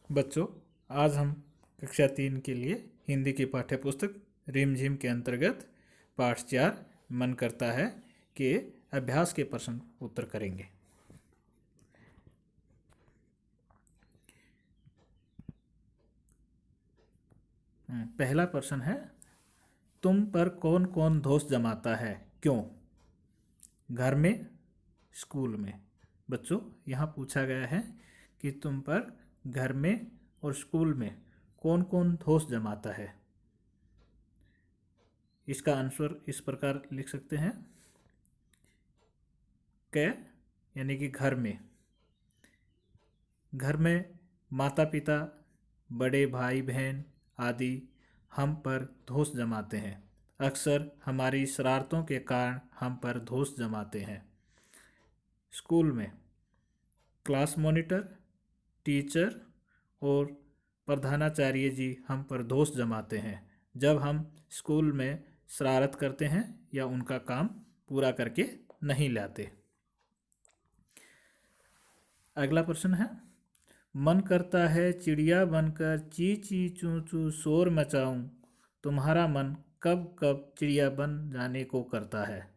बच्चों, आज हम कक्षा 3 के लिए हिंदी की पाठ्यपुस्तक रिमझिम के अंतर्गत पाठ 4 मन करता है के अभ्यास के प्रश्न उत्तर करेंगे। पहला प्रश्न है, तुम पर कौन कौन दोष जमाता है, क्यों? घर में, स्कूल में। बच्चों, यहाँ पूछा गया है कि तुम पर घर में और स्कूल में कौन कौन दोष जमाता है। इसका आंसर इस प्रकार लिख सकते हैं। क यानी कि घर में। घर में माता पिता, बड़े भाई बहन आदि हम पर दोष जमाते हैं। अक्सर हमारी शरारतों के कारण हम पर दोष जमाते हैं। स्कूल में क्लास मॉनिटर, टीचर और प्रधानाचार्य जी हम पर दोष जमाते हैं जब हम स्कूल में शरारत करते हैं या उनका काम पूरा करके नहीं लाते। अगला प्रश्न है, मन करता है चिड़िया बनकर ची ची चू चू शोर मचाऊं, तुम्हारा मन कब कब चिड़िया बन जाने को करता है?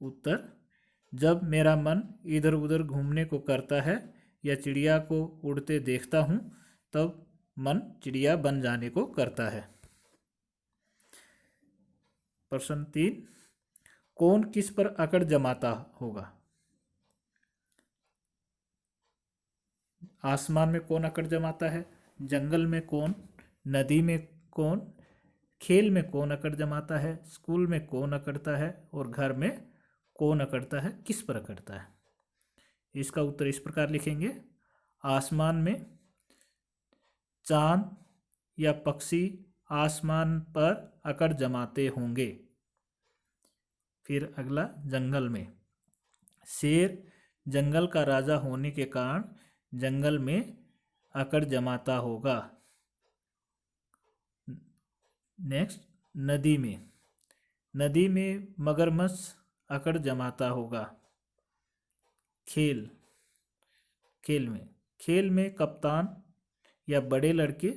उत्तर, जब मेरा मन इधर उधर घूमने को करता है या चिड़िया को उड़ते देखता हूँ तब मन चिड़िया बन जाने को करता है। प्रश्न 3, कौन किस पर अकड़ जमाता होगा? आसमान में कौन अकड़ जमाता है, जंगल में कौन, नदी में कौन, खेल में कौन अकड़ जमाता है, स्कूल में कौन अकड़ता है और घर में कौन अकड़ता है, किस पर अकड़ता है? इसका उत्तर इस प्रकार लिखेंगे। आसमान में चांद या पक्षी आसमान पर अकड़ जमाते होंगे। फिर अगला, जंगल में शेर जंगल का राजा होने के कारण जंगल में अकड़ जमाता होगा। नेक्स्ट, नदी में मगरमच्छ अकड़ जमाता होगा। खेल में कप्तान या बड़े लड़के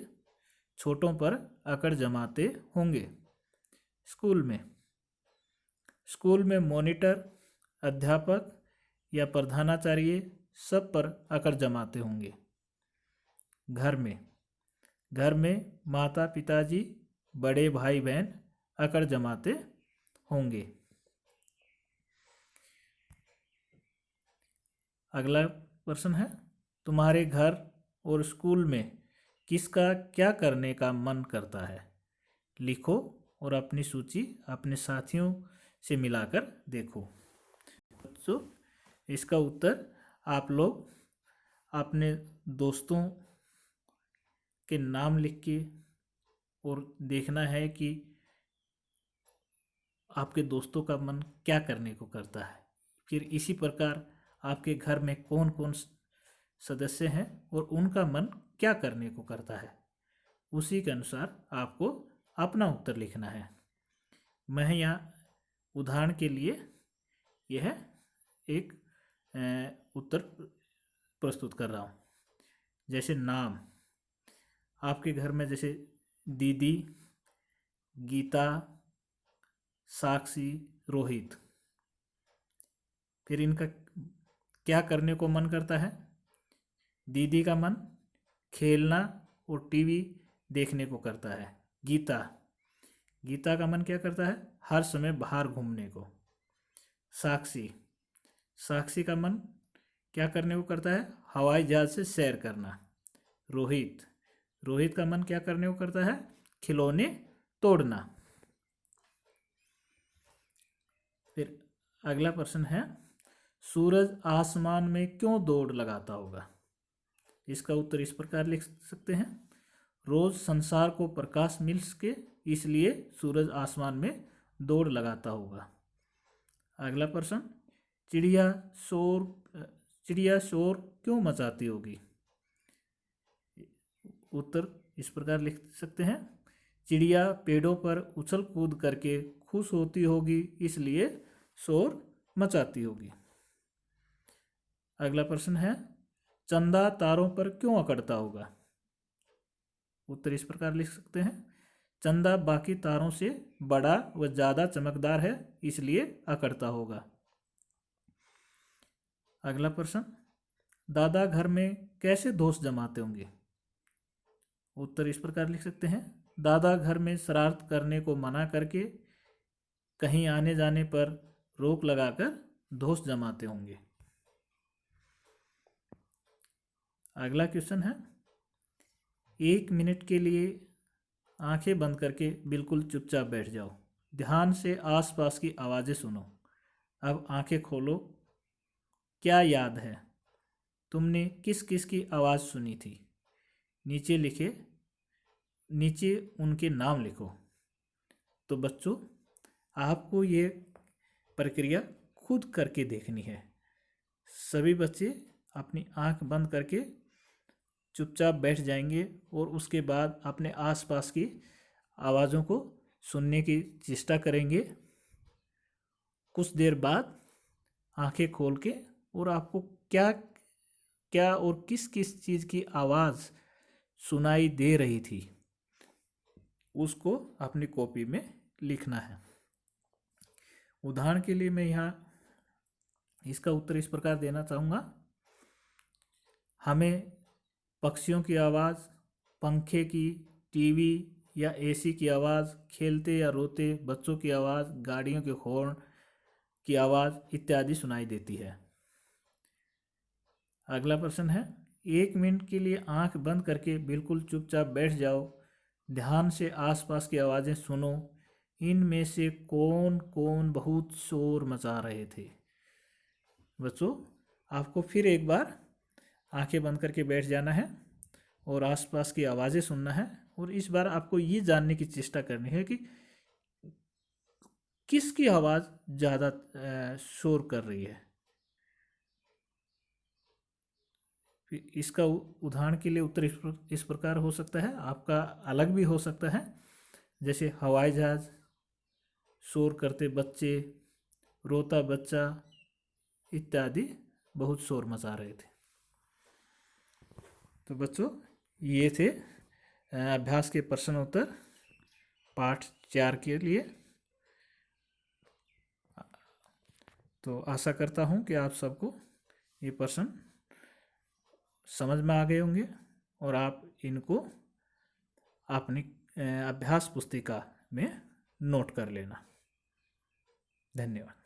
छोटों पर अकड़ जमाते होंगे। स्कूल में मॉनिटर, अध्यापक या प्रधानाचार्य सब पर अकड़ जमाते होंगे। घर में माता पिताजी, बड़े भाई बहन अकड़ जमाते होंगे। अगला प्रश्न है, तुम्हारे घर और स्कूल में किसका क्या करने का मन करता है? लिखो और अपनी सूची अपने साथियों से मिलाकर देखो। बच्चों, इसका उत्तर आप लोग अपने दोस्तों के नाम लिख के और देखना है कि आपके दोस्तों का मन क्या करने को करता है। फिर इसी प्रकार आपके घर में कौन कौन सदस्य हैं और उनका मन क्या करने को करता है, उसी के अनुसार आपको अपना उत्तर लिखना है। मैं यहाँ उदाहरण के लिए यह एक उत्तर प्रस्तुत कर रहा हूँ। जैसे नाम, आपके घर में जैसे दीदी, गीता, साक्षी, रोहित। फिर इनका क्या करने को मन करता है? दीदी का मन खेलना और टीवी देखने को करता है। गीता का मन क्या करता है? हर समय बाहर घूमने को। साक्षी का मन क्या करने को करता है? हवाई जहाज से सैर करना। रोहित का मन क्या करने को करता है? खिलौने तोड़ना। फिर अगला प्रश्न है, सूरज आसमान में क्यों दौड़ लगाता होगा? इसका उत्तर इस प्रकार लिख सकते हैं। रोज संसार को प्रकाश मिल सके इसलिए सूरज आसमान में दौड़ लगाता होगा। अगला प्रश्न, चिड़िया शोर क्यों मचाती होगी? उत्तर इस प्रकार लिख सकते हैं। चिड़िया पेड़ों पर उछल कूद करके खुश होती होगी इसलिए शोर मचाती होगी। अगला प्रश्न है, चंदा तारों पर क्यों अकड़ता होगा? उत्तर इस प्रकार लिख सकते हैं, चंदा बाकी तारों से बड़ा व ज़्यादा चमकदार है इसलिए अकड़ता होगा। अगला प्रश्न, दादा घर में कैसे दोस्त जमाते होंगे? उत्तर इस प्रकार लिख सकते हैं, दादा घर में शरारत करने को मना करके कहीं आने जाने पर रोक लगाकर दोस्त जमाते होंगे। अगला क्वेश्चन है, 1 मिनट के लिए आंखें बंद करके बिल्कुल चुपचाप बैठ जाओ, ध्यान से आसपास की आवाज़ें सुनो। अब आंखें खोलो, क्या याद है? तुमने किस किस की आवाज़ सुनी थी? नीचे लिखे, नीचे उनके नाम लिखो। तो बच्चों, आपको ये प्रक्रिया खुद करके देखनी है। सभी बच्चे अपनी आंख बंद करके चुपचाप बैठ जाएंगे और उसके बाद अपने आसपास की आवाज़ों को सुनने की चेष्टा करेंगे। कुछ देर बाद आंखें खोल के और आपको क्या क्या और किस किस चीज़ की आवाज़ सुनाई दे रही थी उसको अपनी कॉपी में लिखना है। उदाहरण के लिए मैं यहाँ इसका उत्तर इस प्रकार देना चाहूँगा, हमें पक्षियों की आवाज़, पंखे की, टीवी या एसी की आवाज़, खेलते या रोते बच्चों की आवाज़, गाड़ियों के हॉर्न की आवाज़ इत्यादि सुनाई देती है। अगला प्रश्न है, 1 मिनट के लिए आंख बंद करके बिल्कुल चुपचाप बैठ जाओ, ध्यान से आसपास की आवाज़ें सुनो, इनमें से कौन कौन बहुत शोर मचा रहे थे? बच्चों, आपको फिर एक बार आंखें बंद करके बैठ जाना है और आसपास की आवाज़ें सुनना है और इस बार आपको ये जानने की चेष्टा करनी है कि किसकी आवाज़ ज़्यादा शोर कर रही है। इसका उदाहरण के लिए उत्तर इस प्रकार हो सकता है, आपका अलग भी हो सकता है, जैसे हवाई जहाज़, शोर करते बच्चे, रोता बच्चा इत्यादि बहुत शोर मचा रहे थे। तो बच्चों, ये थे अभ्यास के प्रश्न उत्तर पाठ 4 के लिए। तो आशा करता हूँ कि आप सबको ये प्रश्न समझ में आ गए होंगे और आप इनको अपनी अभ्यास पुस्तिका में नोट कर लेना। धन्यवाद।